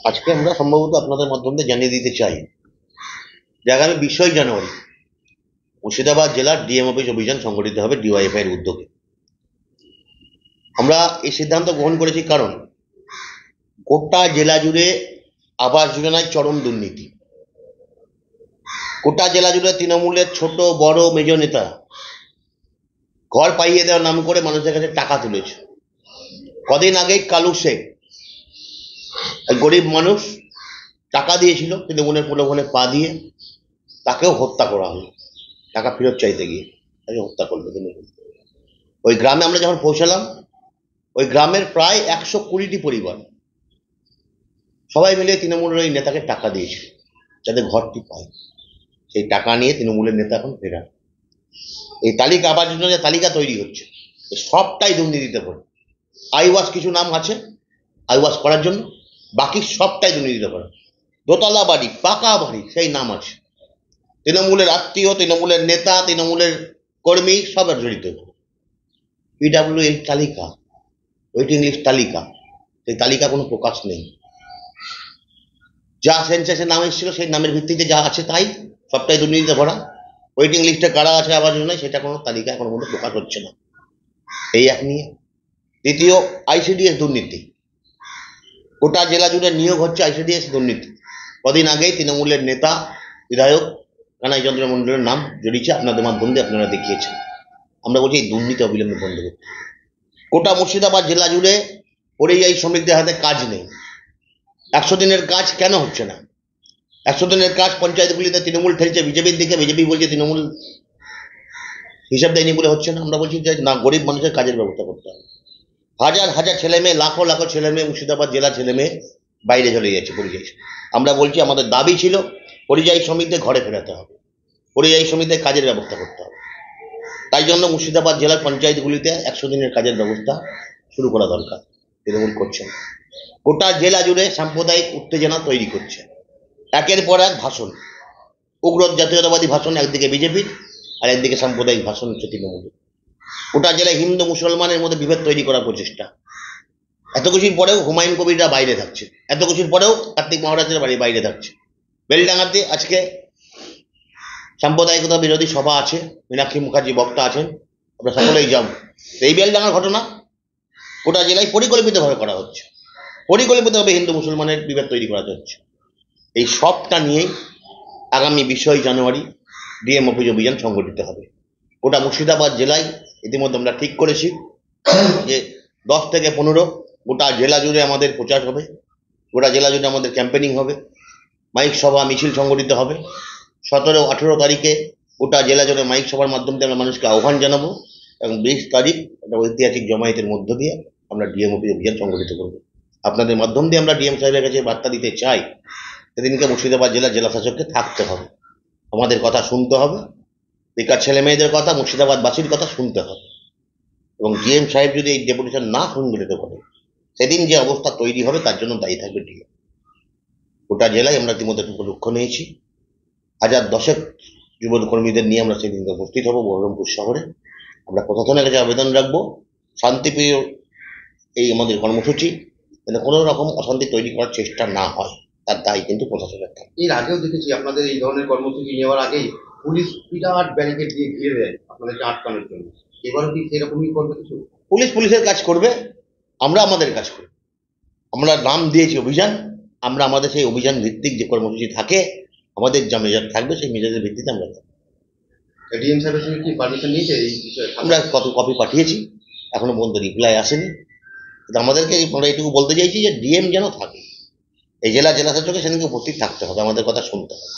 আজকে আমরা সম্ভবত আপনাদের মাধ্যমে জানিয়ে দিতে চাই যে আগামী 20 জানুয়ারি মুর্শিদাবাদ জেলার ডিএম অফিস অভিযান সংগঠিত হবে ডিওয়াইএফআই এর উদ্যোগে। আমরা এই সিদ্ধান্ত গ্রহণ করেছি কারণ গোটা জেলা জুড়ে আবাস যোজনায় চরম দুর্নীতি। গোটা জেলা জুড়ে তৃণমূলের ছোট বড় মেজ নেতা ঘর পাইয়ে দেওয়ার নাম করে মানুষের কাছে টাকা তুলেছে। কদিন আগেই কালু শেখ, গরিব মানুষ, টাকা দিয়েছিল তৃণমূলের প্রলোভনে পা দিয়ে তাকেও হত্যা করা হলো টাকা ফেরত চাইতে গিয়ে। তাকে হত্যা করলো তৃণমূল। ওই গ্রামে আমরা যখন পৌঁছালাম, ওই গ্রামের প্রায় 120টি পরিবার সবাই মিলে তৃণমূলের ওই নেতাকে টাকা দিয়েছিল যাতে ঘরটি পায়। সেই টাকা নিয়ে তৃণমূলের নেতা এখন ফেরার। এই তালিকা, আবাস যোজনার তালিকা তৈরি হচ্ছে, সবটাই দুর্নীতিতে পড়ে। আইওয়াস কিছু নাম আছে আইওয়াস করার জন্য, বাকি সবটাই দুর্নীতিতে পড়ে। দোতলা বাড়ি, পাকা বাড়ি, সেই নাম আছে। তৃণমূলের আত্মীয়, তৃণমূলের নেতা, তৃণমূলের কর্মী সব জড়িত। পিডাব্লিউ এর তালিকা, ওয়েটিং লিস্ট তালিকা, সেই তালিকা কোনো প্রকাশ নেই। যা সেন্সাসের নাম এসেছিল সেই নামের ভিত্তিতে যা আছে তাই, সবটাই দুর্নীতিতে ভরা। ওয়েটিং লিস্টে কারা আছে আবাস যোজনায় সেটা কোনো তালিকা এখনো পর্যন্ত প্রকাশ হচ্ছে না। এই এক নিয়ে। দ্বিতীয়, আইসিডিএস দুর্নীতি। গোটা জেলা জুড়ে নিয়োগ হচ্ছে আইসিডিএস দুর্নীতি। কদিন আগেই তৃণমূলের নেতা বিধায়ক কানাই চন্দ্র মণ্ডলের নাম জড়িয়েছে, আপনাদের মাধ্যম দিয়ে আপনারা দেখিয়েছেন। আমরা বলছি এই দুর্নীতি অবিলম্বে বন্ধ করতে। গোটা মুর্শিদাবাদ জেলা জুড়ে পরিযায়ী শ্রমিকদের হাতে কাজ নেই। 100 দিনের কাজ কেন হচ্ছে না? 100 দিনের কাজ পঞ্চায়েতগুলিতে তৃণমূল ঠেলছে বিজেপির দিকে, বিজেপি বলছে তৃণমূল হিসাব দেয়নি বলে হচ্ছে না। আমরা বলছি যে না, গরিব মানুষের কাজের ব্যবস্থা করতে হবে। হাজার হাজার ছেলে মেয়ে, লাখো লাখো ছেলে মেয়ে, মুর্শিদাবাদ জেলা ছেলে মেয়ে বাইরে চলে যাচ্ছে পরিযায়ী। আমরা বলছি আমাদের দাবি ছিল পরিযায়ী শ্রমিকদের ঘরে ফেরাতে হবে, পরিযায়ী শ্রমিকদের কাজের ব্যবস্থা করতে হবে। তাই জন্য মুর্শিদাবাদ জেলার পঞ্চায়েতগুলিতে 100 দিনের কাজের ব্যবস্থা শুরু করা দরকার। তৃণমূল করছে না। গোটা জেলা জুড়ে সাম্প্রদায়িক উত্তেজনা তৈরি করছে। একের পর এক ভাষণ, উগ্র জাতীয়তাবাদী ভাষণ একদিকে বিজেপির, আর একদিকে সাম্প্রদায়িক ভাষণ হচ্ছে তৃণমূলের। গোটা জেলায় হিন্দু মুসলমানের মধ্যে বিভেদ তৈরি করার প্রচেষ্টা। এত কিছুর পরেও হুমায়ুন কবিররা বাইরে থাকছে, এত কিছুর পরেও কার্তিক মহারাজের বাড়ি বাইরে থাকছে। বেলডাঙ্গাতে আজকে সাম্প্রদায়িকতা বিরোধী সভা আছে, মীনাক্ষী মুখার্জি বক্তা আছেন, আমরা সকলেই যাব। এই বেলডাঙ্গার ঘটনা গোটা জেলায় পরিকল্পিতভাবে করা হচ্ছে, পরিকল্পিতভাবে হিন্দু মুসলমানের বিভেদ তৈরি করা হচ্ছে। এই সবটা নিয়েই আগামী 20 জানুয়ারি ডিএম অফিস অভিযান সংগঠিত হবে। গোটা মুর্শিদাবাদ জেলায় ইতিমধ্যে আমরা ঠিক করেছি যে 10 থেকে 15 গোটা জেলা জুড়ে আমাদের প্রচার হবে, গোটা জেলা জুড়ে আমাদের ক্যাম্পেনিং হবে, মাইক সভা মিছিল সংগঠিত হবে। 17-18 তারিখে গোটা জেলা জুড়ে মাইক সভার মাধ্যমে আমরা মানুষকে আহ্বান জানাবো, এবং 20 তারিখ একটা ঐতিহাসিক জমায়েতের মধ্য দিয়ে আমরা ডিএম অফিস অভিযান সংগঠিত করব। আপনাদের মাধ্যম দিয়ে আমরা ডিএম সাহেবের কাছে বার্তা দিতে চাই, সেদিনকে মুর্শিদাবাদ জেলা শাসককে থাকতে হবে, আমাদের কথা শুনতে হবে, বেকার ছেলে মেয়েদের কথা, মুর্শিদাবাদবাসীর কথা শুনতে হবে। এবং ডিএম সাহেব যদি এই ডেপুটেশন না সংগঠিত করে, সেদিন যে অবস্থা তৈরি হবে তার জন্য দায়ী থাকবে ডিএম। গোটা জেলায় আমরা ইতিমধ্যে লক্ষ্য নিয়েছি, 1000 যুব কর্মীদের নিয়ে আমরা সেদিনকে উপস্থিত হব বহরমপুর শহরে। আমরা প্রশাসনের কাছে আবেদন রাখবো, শান্তিপ্রিয় এই আমাদের কর্মসূচি মানে কোনো রকম অশান্তি তৈরি করার চেষ্টা না হয়, তার দায়ী কিন্তু প্রশাসনের থাকে। এর আগেও দেখেছি আপনাদের এই ধরনের কর্মসূচি নেওয়ার আগেই পুলিশ বিরাট ব্যারিকেড দিয়ে ঘিরে দেয় আপনাদেরকে আটকানোর জন্য। এবারও কি সেরকমই করবে কিছু? পুলিশের কাজ করবে, আমরা আমাদের কাজ করব। আমরা নাম দিয়েছি অভিযান, আমরা আমাদের সেই অভিযান ভিত্তিক যে কর্মসূচি থাকে, আমাদের যা মেজাজ থাকবে সেই মেজাজের ভিত্তিতে আমরা ডিএম সাহেবের সঙ্গে কি পারমিশন নিয়েছে এই বিষয়ে? আমরা কত কপি পাঠিয়েছি, এখনো পর্যন্ত রিপ্লাই আসেনি। কিন্তু আমাদেরকে আমরা এইটুকু বলতে চাইছি যে ডিএম যেন থাকে, এই জেলা শাসকে সেদিনকে উপস্থিত থাকতে হবে, আমাদের কথা শুনতে হবে।